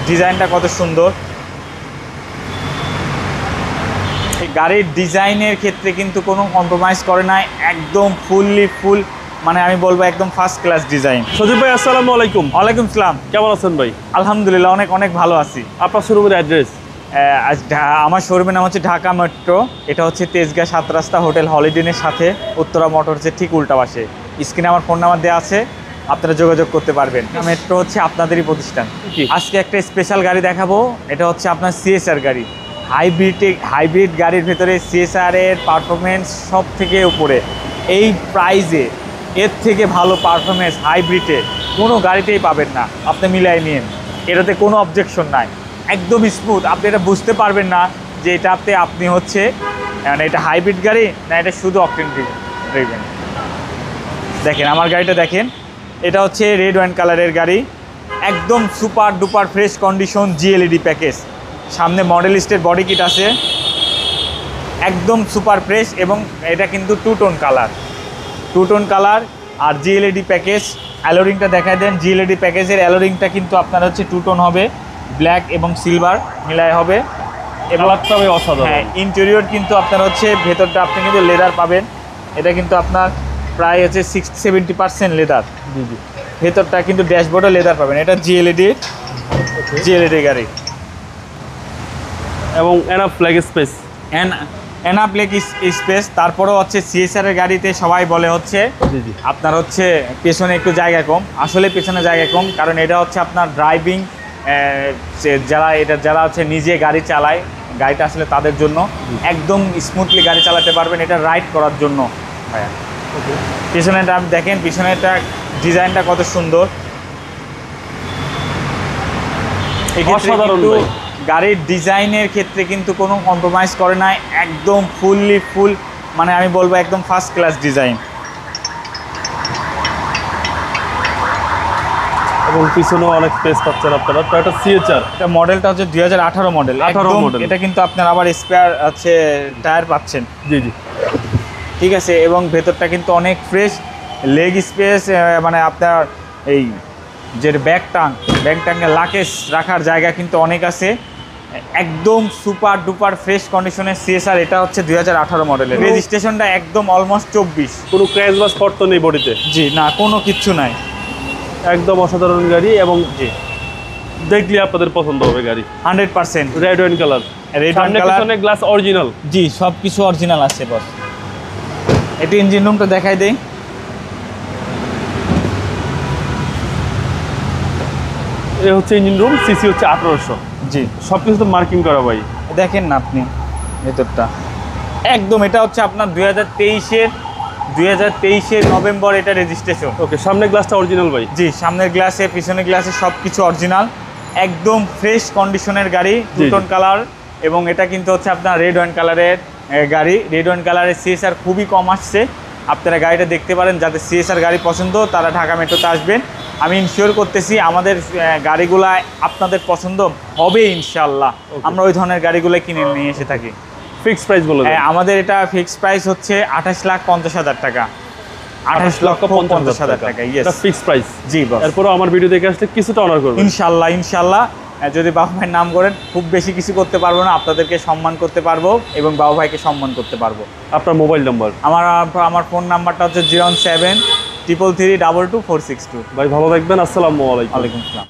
ডিজাইনটা কত সুন্দর। এই গাড়ির ডিজাইনের ক্ষেত্রে কিন্তু কোনো কম্প্রোমাইজ করে না, একদম ফুল মানে আমি বলবো একদম ফার্স্ট ক্লাস ডিজাইন। সজীব ভাই আসসালামু আলাইকুম। ওয়ালাইকুম সালাম। কেমন আছেন ভাই? আলহামদুলিল্লাহ অনেক ভালো আছি। আপনার শোরুমের অ্যাড্রেস? আমার শোরুমের নাম হচ্ছে ঢাকা মেট্রো। এটা হচ্ছে তেজগাঁ 7 রাস্তা হোটেল হলিডেনের সাথে উত্তরা মোটরসের ঠিক উল্টা পাশে। স্ক্রিনে আমার ফোন নাম্বার দেওয়া আছে, আপনারা যোগাযোগ করতে পারবেন। মেট্রো হচ্ছে আপনাদেরই প্রতিষ্ঠান। আজকে একটা স্পেশাল গাড়ি দেখাবো, এটা হচ্ছে আপনার সিএসআর গাড়ি। হাইব্রিড গাড়ির ভেতরে সিএসআর এর পারফরমেন্স সব থেকে উপরে। এই প্রাইজে এর থেকে ভালো পারফরমেন্স হাইব্রিডে কোনো গাড়িতেই পাবেন না। আপনি মিলাই নিন, এটাতে কোনো অবজেকশন নাই, একদম স্মুথ। আপনি এটা বুঝতে পারবেন না যে এটাতে আপনি হচ্ছে মানে এটা হাইব্রিড গাড়ি না এটা শুধু অকটেন ড্রিভেন। দেখেন আমার গাড়িটা দেখেন, এটা হচ্ছে রেড ওয়াইন কালারের গাড়ি, একদম super duper fresh condition GLED package. সামনে মডেল লিস্টের বডি কিট আছে, একদম সুপার ফ্রেশ। এবং এটা কিন্তু টু টোন কালার আর জিএলইডি প্যাকেজ। অ্যালোরিংটা দেখায় দেন। জিএলইডি প্যাকেজের অ্যালোরিংটা কিন্তু আপনার হচ্ছে টু টোন হবে, ব্ল্যাক এবং সিলভার মিলায় হবে। এবং অসাধারণ। হ্যাঁ, ইন্টেরিয়র কিন্তু আপনার হচ্ছে ভেতরটা আপনি কিন্তু লেদার পাবেন। এটা কিন্তু আপনার প্রায় হচ্ছে 60-70% লেদার। ভেতরটা কিন্তু ড্যাশবোর্ডে লেদার পাবেন। এটা জিএলইডি গাড়ি এবং enough leg space, enough leg space. তারপরেও হচ্ছে সিএসআর এর গাড়িতে সবাই বলে হচ্ছে আপনার হচ্ছে পেছনে একটু জায়গা কম। আসলে পেছনে জায়গা কম, কারণ এটা হচ্ছে আপনার ড্রাইভিং যারা হচ্ছে নিজে গাড়ি চালায়, গাড়িটা আসলে তাদের জন্য একদম স্মুথলি গাড়ি চালাতে পারবেন, এটা রাইড করার জন্য। হ্যাঁ, পিছনেটা আপনি দেখেন, পিছনেটা ডিজাইনটা কত সুন্দর। অসাধারণ। গাড়ির ডিজাইনের ক্ষেত্রে কিন্তু কোনো কম্প্রোমাইজ করে না, একদম ফুল মানে আমি বলবো একদম ফার্স্ট ক্লাস ডিজাইন। এবং পিছনেও অনেক স্পেস পাচ্ছেন আপনারা। তো এটা সিএচআর, এটা মডেলটা হচ্ছে 2018 মডেল। 18 মডেল। এটা কিন্তু আপনার আবার স্পেয়ার আছে টায়ার পাচ্ছেন। জি ঠিক আছে। এবং ভেতরটা কিন্তু অনেক ফ্রেশ, লেগ স্পেস মানে আপনার এই যে ব্যাক টাঙ্গে লাকেজ রাখার জায়গা কিন্তু অনেক আছে। একদম সুপার ডুপার ফ্রেশ কন্ডিশনের সিএসআর। এটা হচ্ছে 2018 মডেলের। রেজিস্ট্রেশনটা একদম অলমোস্ট 24। কোনো ক্র্যাশ বা স্পট তো নেই বডিতে? জি না, কোনো কিচ্ছু নাই। একদম অসাধারণ গাড়ি। এবং জি দেখলে আপনাদের পছন্দ হবে গাড়ি 100%। Red wine colour, glass original. জি, সব কিছু অরিজিনাল আছে বস। এটা ইঞ্জিন রুমটা দেখাই দেই। এ হচ্ছে ইঞ্জিন রুম, সিসি হচ্ছে 1800। জি, সব কিছু তো মার্কিং করা ভাই। দেখেন না আপনি ভেতরটা একদম। এটা হচ্ছে আপনার 2023-এর নভেম্বর এটা রেজিস্ট্রেশন। ওকে, সামনের গ্লাসটা অরিজিনাল ভাই? জি, সামনের গ্লাসে পিছনের গ্লাসে সব কিছু অরিজিনাল, একদম ফ্রেশ কন্ডিশনের গাড়ি, টু টোন কালার। এবং এটা কিন্তু হচ্ছে আপনার রেড ওয়াইন কালারের গাড়ি। রেড ওয়াইন কালারের সিএসআর খুবই কম আসছে। আপনারা গাড়িটা দেখতে পারেন, যাদের সিএসআর গাড়ি পছন্দ তারা ঢাকা মেট্রোতে আসবেন। আমি ইনশিওর করতেছি আমাদের গাড়িগুলা আপনাদের পছন্দ হবে ইনশাল্লাহ। আমরা ওই ধরনের গাড়িগুলো কিনে নিয়ে এসে থাকি। ফিক্স প্রাইস বলে আমাদের এটা ফিক্স প্রাইস হচ্ছে 28,50,000 টাকা। 28,50,000 টাকা। এটা ফিক্স প্রাইস। জি বস। এরপরও আমার ভিডিও দেখে আসলে কিছুটা অনার করবেন ইনশাল্লাহ। যদি বাবু ভাইয়ের নাম করেন, খুব বেশি কিছু করতে পারবো না, আপনাদেরকে সম্মান করতে পারবো এবং বাবু ভাইকে সম্মান করতে পারবো। আপনার মোবাইল নাম্বার? আমার ফোন নাম্বারটা হচ্ছে 0733322462। ভাই ভালো থাকবেন। আসসালামু আলাইকুম। ওয়ালাইকুম আসসালাম।